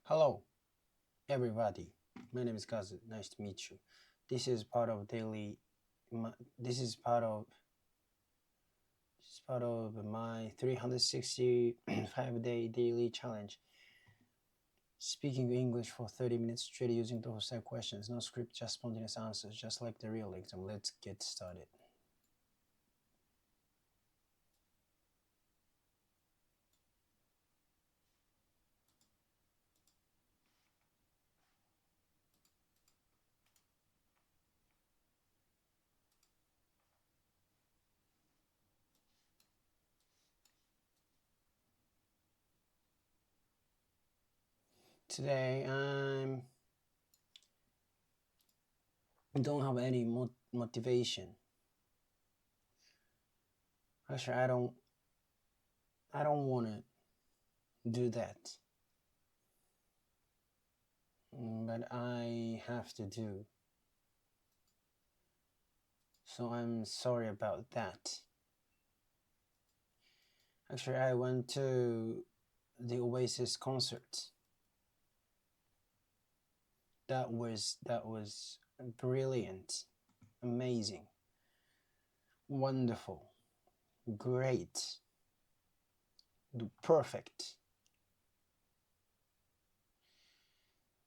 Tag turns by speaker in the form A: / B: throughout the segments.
A: Hello, everybody. My name is Kazu. Nice to meet you. This is part of daily. This is part of my 365-day daily challenge. Speaking English for 30 minutes straight using those set questions. No script, just spontaneous answers, just like the real exam. Let's get started. Today I don't have any motivation. Actually, I don't want to do that. But I have to do. So I'm sorry about that. Actually, I went to the Oasis concert. That was brilliant, amazing, wonderful, great, perfect.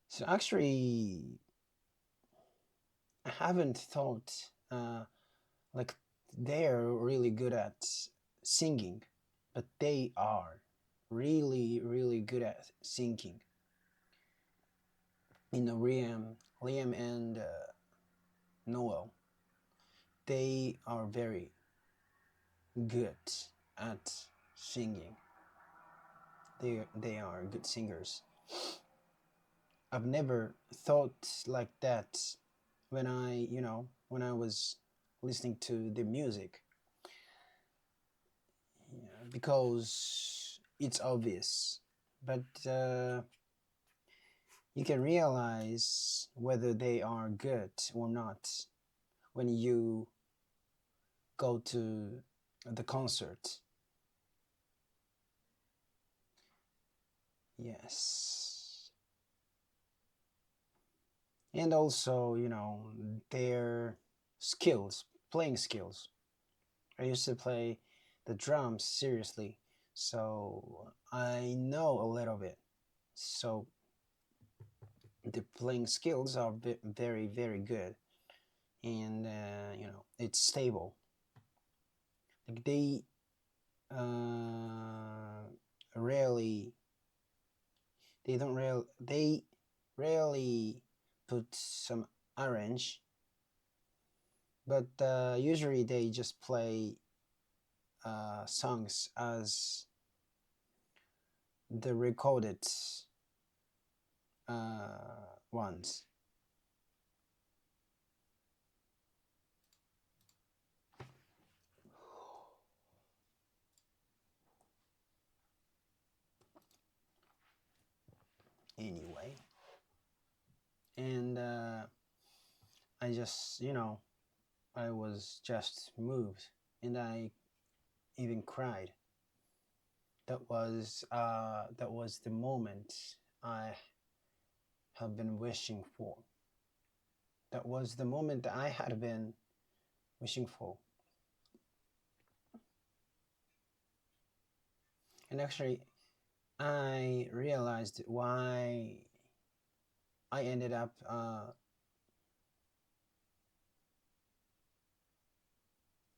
A: So actually, I haven't thought like they're really good at singing, but they are really good at singing. Liam and Noel, they are very good at singing. They are good singers. I've never thought like that when I was listening to the music, yeah, because it's obvious, but you can realize whether they are good or not when you go to the concert. Yes. And also, their skills, playing skills. I used to play the drums seriously, so I know a little bit. So the playing skills are very good, and it's stable. Like uh, rarely, they rarely put some orange, but usually they just play songs as the recorded ones. Anyway, and I just, I was just moved, and I even cried. That was the moment I have been wishing for. That was the moment I had been wishing for. And actually, I realized why I ended up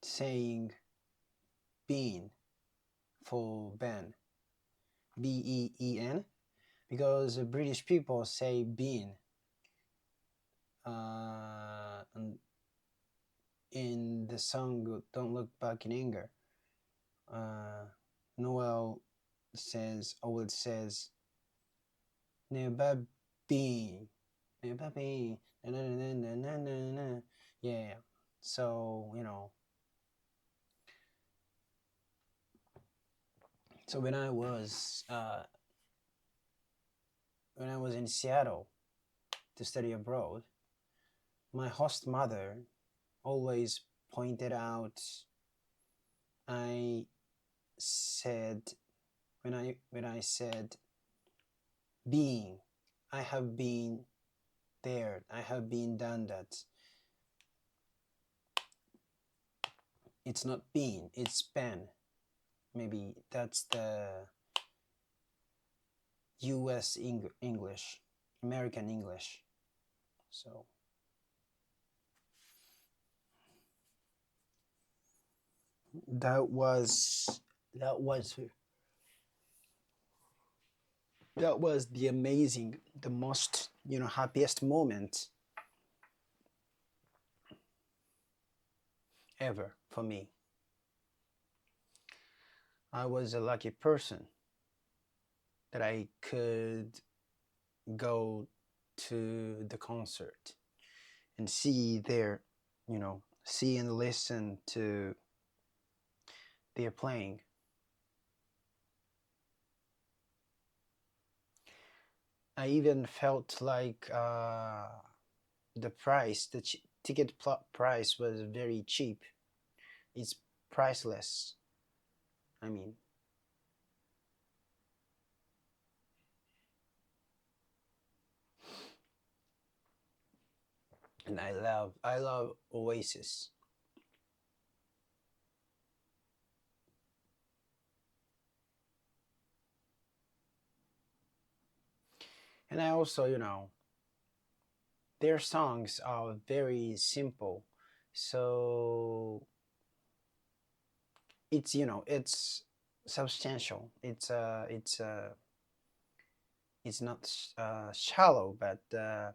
A: saying bean for Ben, Ben, because British people say bean in the song "Don't Look Back in Anger." Uh, Noel says, it says, never been, never been, na na na na na na na. Yeah. So so when I was in Seattle to study abroad, my host mother always pointed out. I said when I said being I have been there. I have been done that. It's not been, it's been. Maybe that's the US English, American English. So that was that was that was the amazing, the most, happiest moment ever for me. I was a lucky person that I could go to the concert and see their, see and listen to their playing. I even felt like the price, the ticket price was very cheap. It's priceless. I mean, and I love Oasis. And I also, their songs are very simple. So it's, it's substantial. It's not shallow, but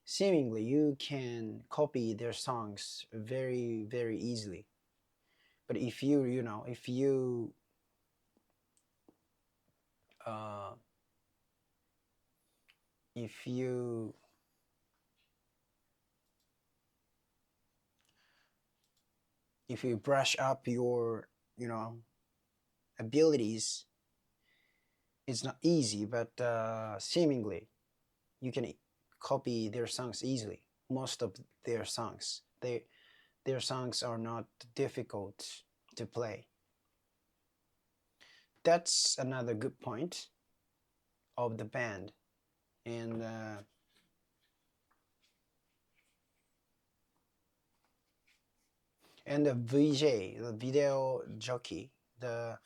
A: seemingly you can copy their songs very, very easily. But uh, if you if you brush up your, abilities, it's not easy, but seemingly you can copy their songs easily. Most of their songs, their songs are not difficult to play. That's another good point of the band. And the VJ, the video jockey, the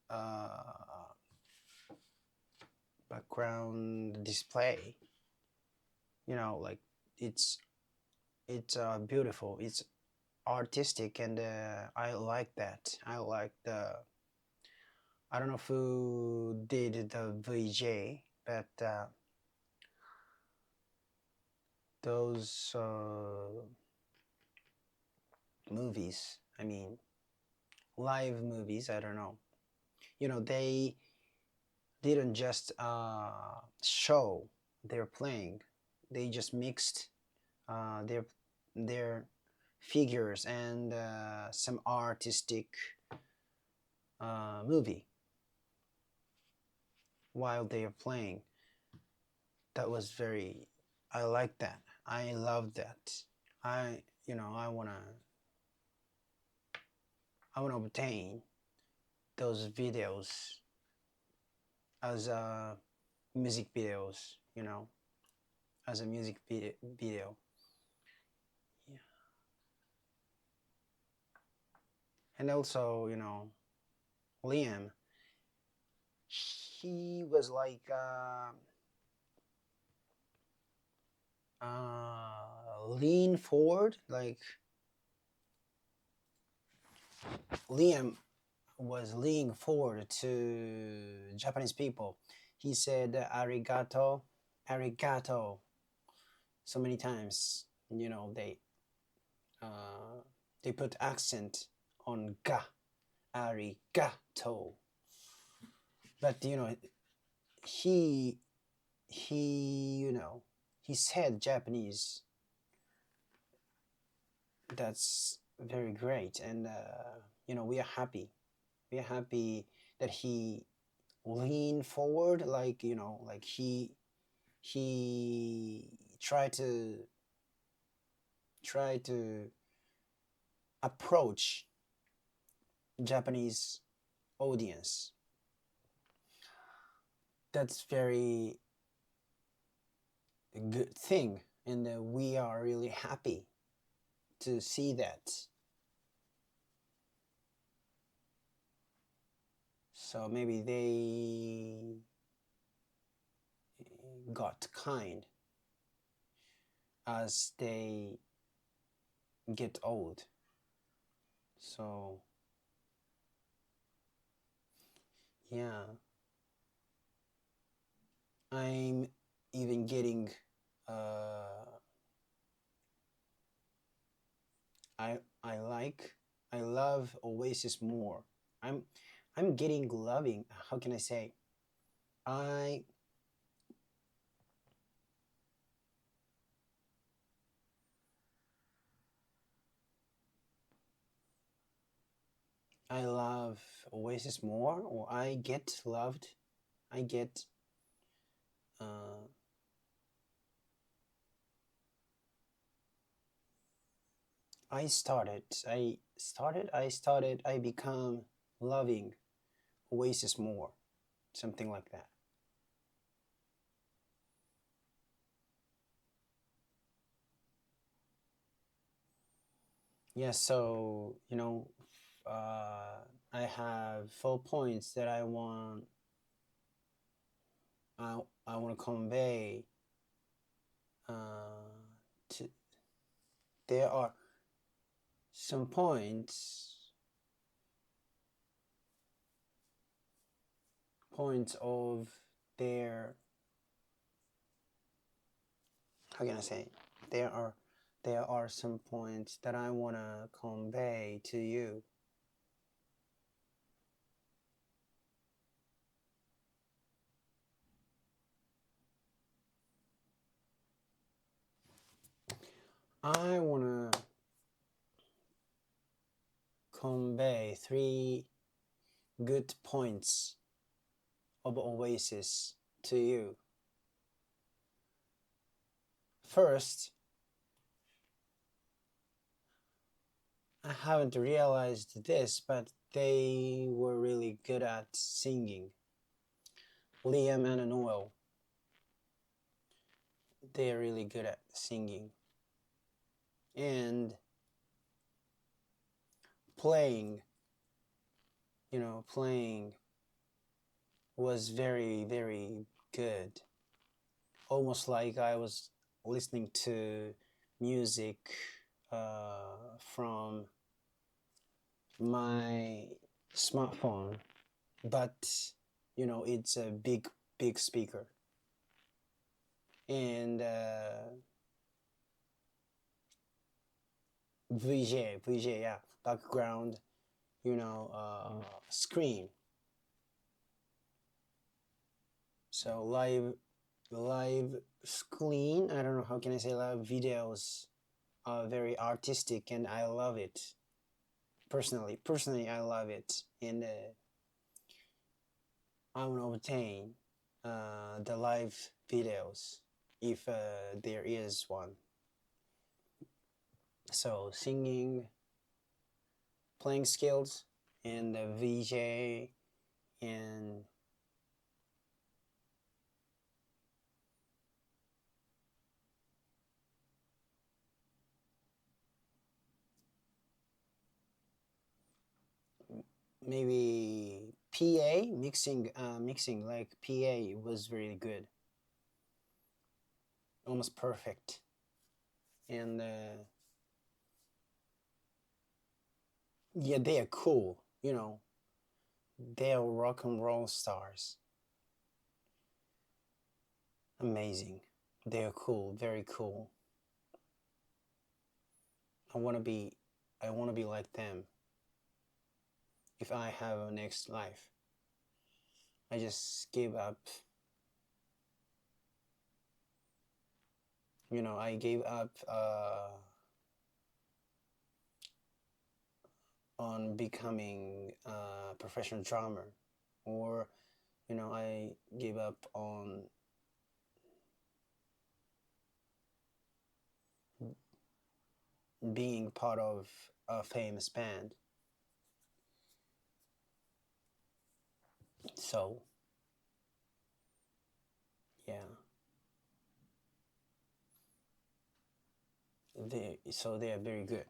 A: uh, background display, like it's beautiful, it's artistic, and I like that. I don't know who did the VJ, but those movies, I mean, live movies, I don't know, they didn't just show their playing, they just mixed their figures and some artistic movie while they are playing. That was very, I like that, I love that. I want to obtain those videos as music videos, as a music video. Yeah. And also, Liam, he was like lean forward, like Liam was leaning forward to Japanese people. He said arigato, arigato so many times. Uh, they put accent on ga, arigato. But he he said Japanese. That's very great, and we are happy. We are happy that he leaned forward, like like he try to approach Japanese audience. that's very good thing, and we are really happy to see that. So maybe they got kind as they get old. So yeah, I'm even getting I love Oasis more. I'm I'm getting loving. How can I say? I I love Oasis more, or I get loved. I get uh, I become loving Oasis more, something like that. Yeah, so I have 4 points that I want to convey. Uh, to, there are some points of their, how can I say, there are there are some points that I want to convey to you. I want to convey 3 good points of Oasis to you. First, I haven't realized this, but they were really good at singing. Liam and Noel, they're really good at singing. And playing, playing was very, very good. Almost like I was listening to music from my smartphone, but it's a big, big speaker. And VJ, yeah, background, screen. So live screen, I don't know how can I say, live videos are very artistic, and I love it. Personally I love it. And I want to obtain the live videos if there is one. So singing, playing skills, and the VJ, and maybe PA mixing like PA was really good, almost perfect. And yeah, they are cool. They are rock and roll stars. Amazing. They are cool, very cool. I want to be like them if I have a next life. I just gave up. I gave up on becoming a professional drummer, or I gave up on being part of a famous band. So Yeah. They are very good.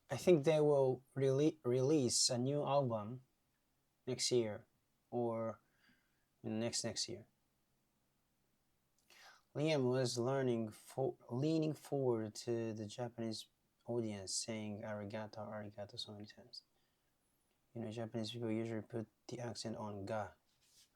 A: I think they will release a new album next year or next year. Liam was leaning forward to the Japanese audience, saying arigato, arigato so many times. You know, Japanese people usually put the accent on ga,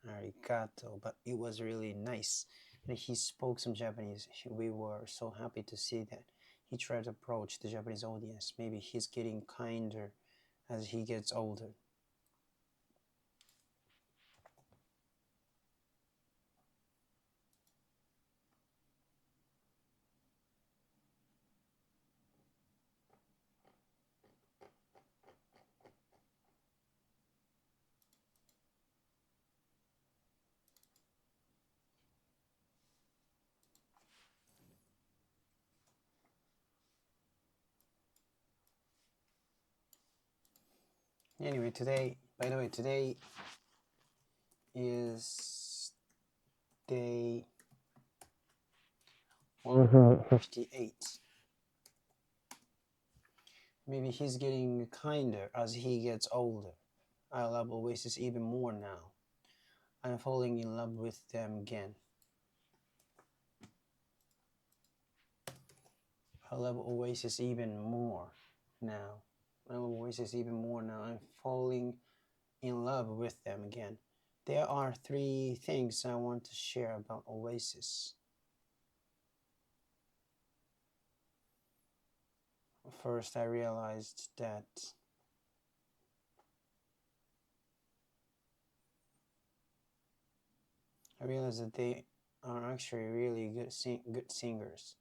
A: arigato, but it was really nice. And he spoke some Japanese. We were so happy to see that. He tried to approach the Japanese audience. Maybe he's getting kinder as he gets older. Anyway, by the way, today is day 158. Maybe he's getting kinder as he gets older. I love Oasis even more now. I'm falling in love with them again. I love Oasis even more now. I love Oasis even more now. I'm falling in love with them again. There are 3 things I want to share about Oasis. First, I realized that they are actually really good singers.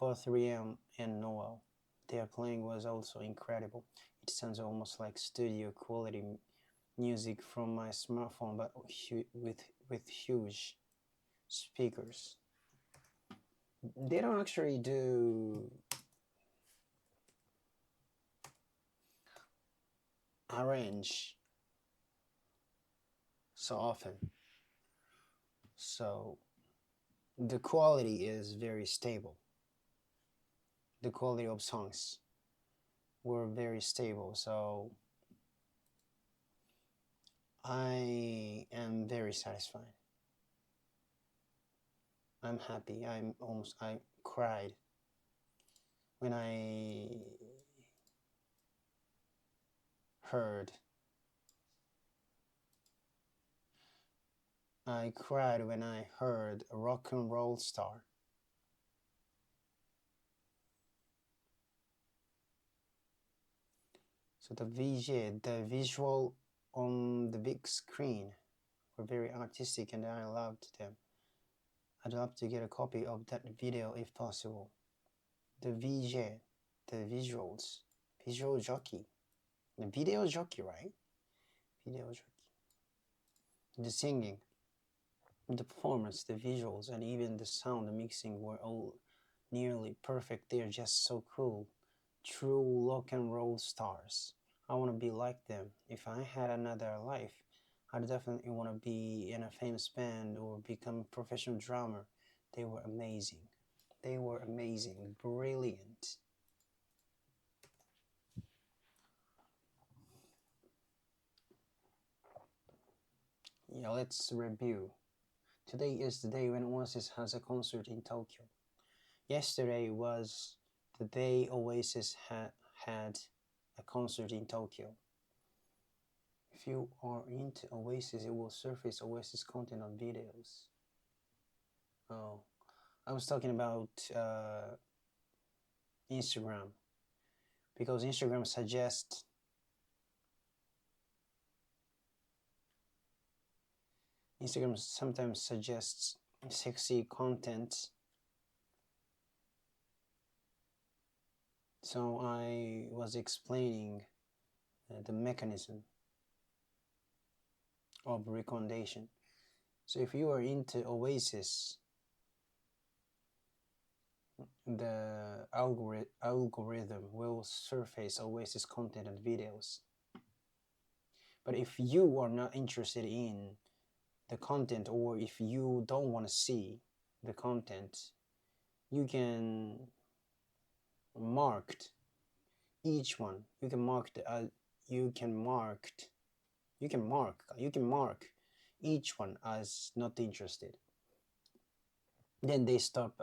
A: Both Riam and Noel. Their playing was also incredible. It sounds almost like studio quality music from my smartphone, but with huge speakers. They don't actually do arrange so often, so the quality is very stable. The quality of songs were very stable, so I am very satisfied. I'm happy. I cried when I heard. I cried when I heard Rock and Roll Star. So the visual on the big screen were very artistic and I loved them. I'd love to get a copy of that video if possible. The VJ, the visuals, visual jockey, the video jockey, right? Video jockey. The singing, the performance, the visuals, and even the sound mixing were all nearly perfect. They're just so cool. True rock and roll stars. I want to be like them. If I had another life, I'd definitely want to be in a famous band or become a professional drummer. They were amazing. They were amazing. Brilliant. Yeah, let's review. Today is the day when Oasis has a concert in Tokyo. Yesterday was the day Oasis had a concert in Tokyo. If you are into Oasis, it will surface Oasis content on videos. Oh, I was talking about Instagram, because Instagram sometimes suggests sexy content So I was explaining the mechanism of recommendation. So if you are into Oasis, the algorithm will surface Oasis content and videos. But if you are not interested in the content, or if you don't want to see the content, you can mark each one. You can mark each one as not interested. Then they stop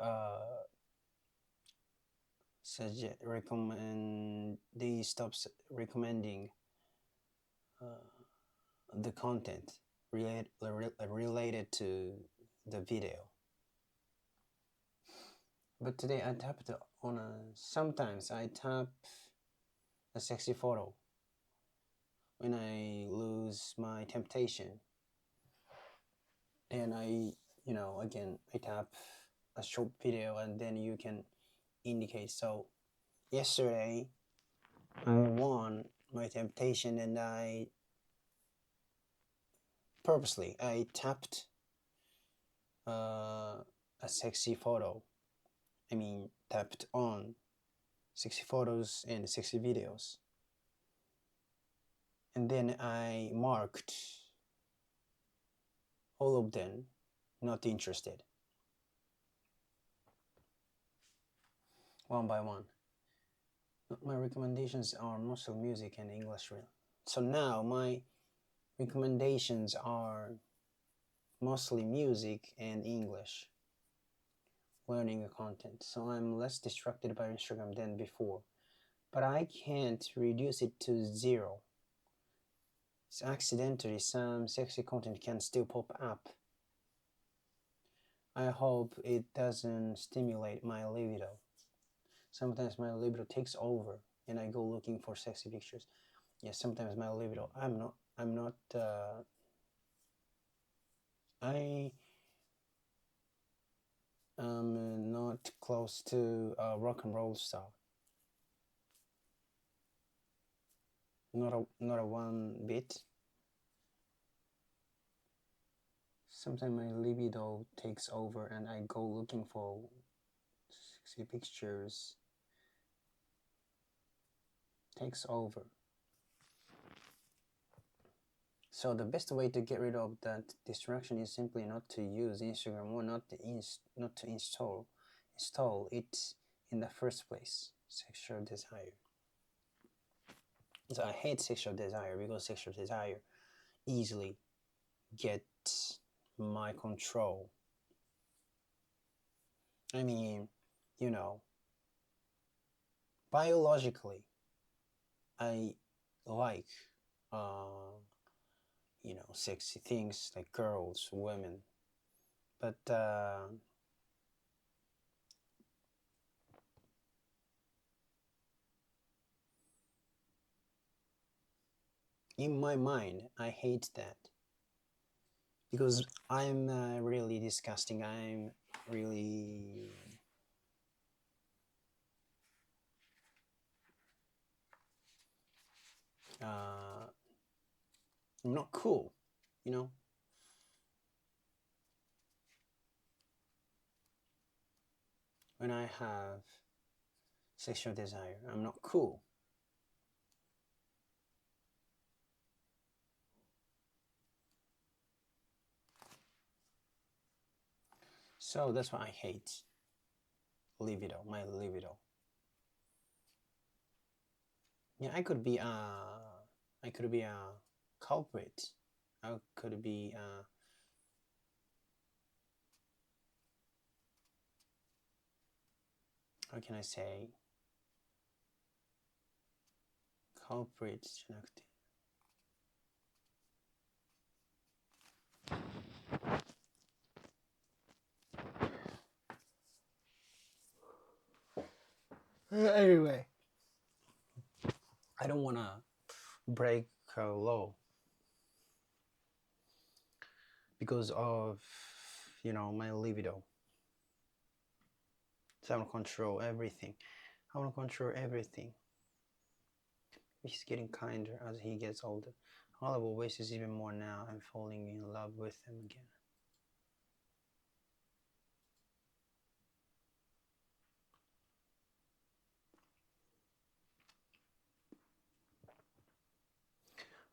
A: recommending the content related to the video. But today I tapped on sometimes I tap a sexy photo when I lose my temptation, and again I tap a short video, and then you can indicate. So yesterday I won my temptation, and I purposely tapped a sexy photo. I mean, tapped on sexy photos and sexy videos, and then I marked all of them not interested, one by one. My recommendations are mostly music and English reel. So now my recommendations are mostly music and English learning content. So I'm less distracted by Instagram than before. But I can't reduce it to zero. So accidentally some sexy content can still pop up. I hope it doesn't stimulate my libido. Sometimes my libido takes over and I go looking for sexy pictures. Yes, sometimes my libido, I am not close to a rock and roll star. Not a one bit. Sometimes my libido takes over and I go looking for sexy pictures. Takes over. So the best way to get rid of that distraction is simply not to use Instagram, or not to install it in the first place. Sexual desire. So I hate sexual desire because sexual desire easily gets my control. I mean, biologically, I like, sexy things like girls, women, but in my mind, I hate that because I'm really disgusting. I'm really I'm not cool, when I have sexual desire. I'm not cool. So that's why I hate libido, my libido. Yeah, I could be a culprit. I could be how can I say, culprit. Anyway, I don't want to break a law because of my libido, self control, everything. I want to control everything. He's getting kinder as he gets older. I love Oasis even more now. I'm falling in love with him again.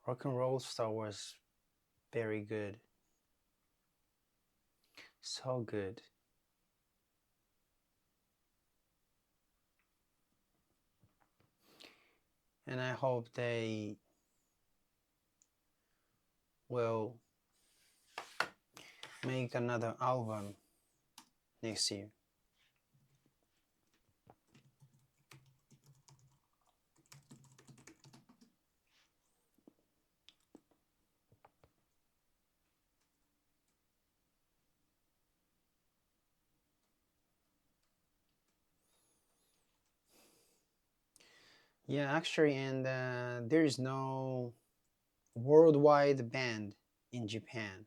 A: Rock and Roll Star was very good. So good. And I hope they will make another album next year. Yeah, actually, and there is no worldwide band in Japan.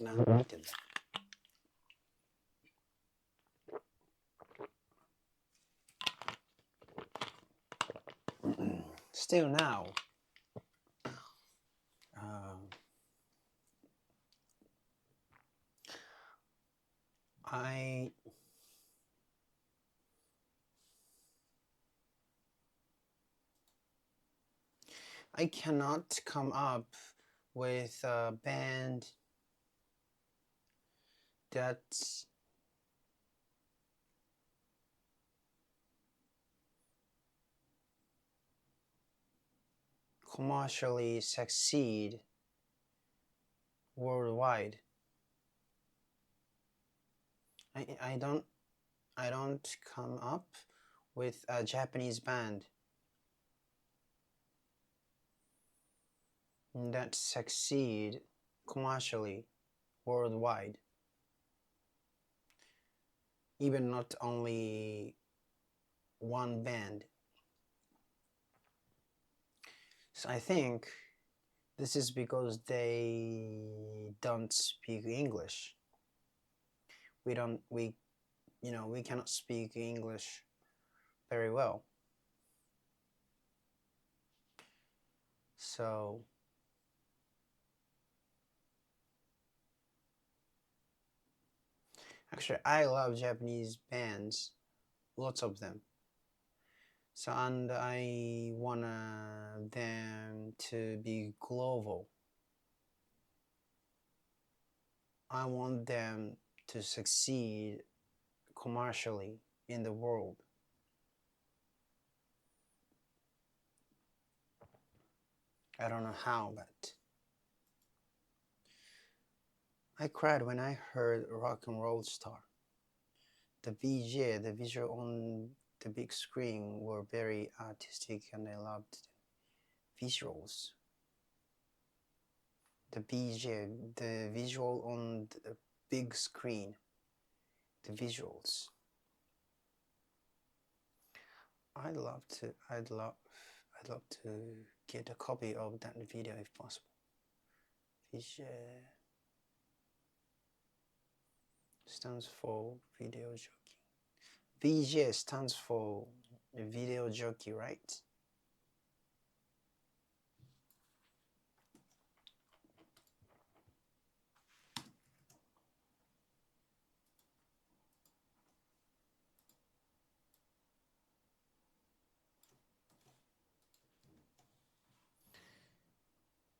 A: No, still now, uh, I cannot come up with a band that's commercially succeed worldwide. I don't come up with a Japanese band that succeed commercially worldwide. Even not only one band. So I think this is because they don't speak English. We cannot speak English very well. So actually I love Japanese bands, lots of them. So and I want them to be global. I want them to succeed commercially in the world. I don't know how, but I cried when I heard Rock and Roll Star. The VJ, the visual on the big screen were very artistic and I loved the visuals. The VJ, the visual on the big screen, the visuals. I'd love to get a copy of that video if possible. VJ stands for video jockey. VJ stands for video jockey, right?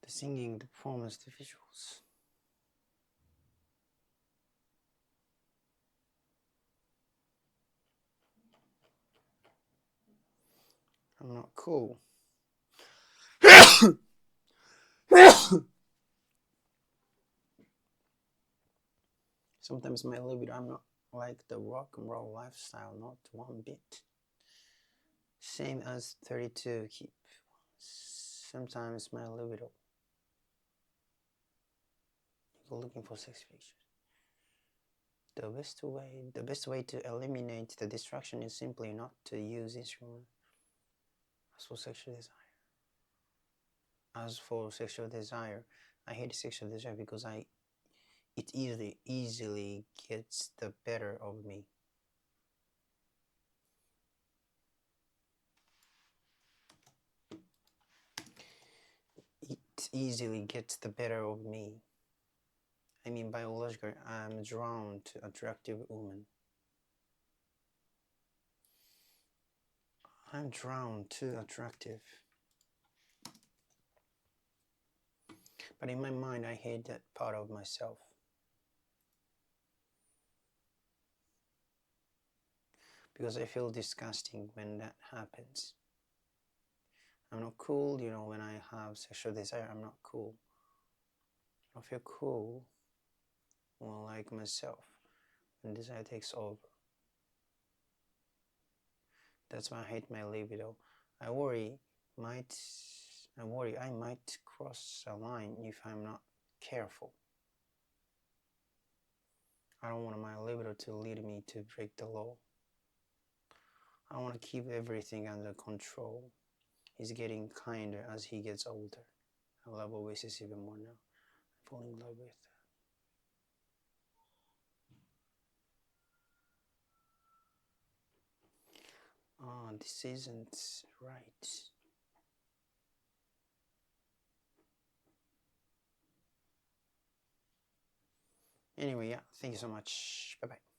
A: The singing, the performance, the visuals. I'm not cool. Sometimes my libido, I'm not like the rock and roll lifestyle, not one bit. Same as 32 keep. Sometimes my libido. You go looking for sex pictures. The best way to eliminate the distraction is simply not to use instrument. As for sexual desire, I hate sexual desire because it easily gets the better of me. It easily gets the better of me. I mean, biologically, I'm drawn to attractive women. I'm drawn to attractive. But in my mind, I hate that part of myself. Because I feel disgusting when that happens. I'm not cool, when I have sexual desire, I'm not cool. I don't feel cool or like myself when desire takes over. That's why I hate my libido. I worry I might cross a line if I'm not careful. I don't want my libido to lead me to break the law. I want to keep everything under control. He's getting kinder as he gets older. I love Oasis even more now. I fall in love with. This isn't right. Anyway, yeah, thank you so much. Bye bye.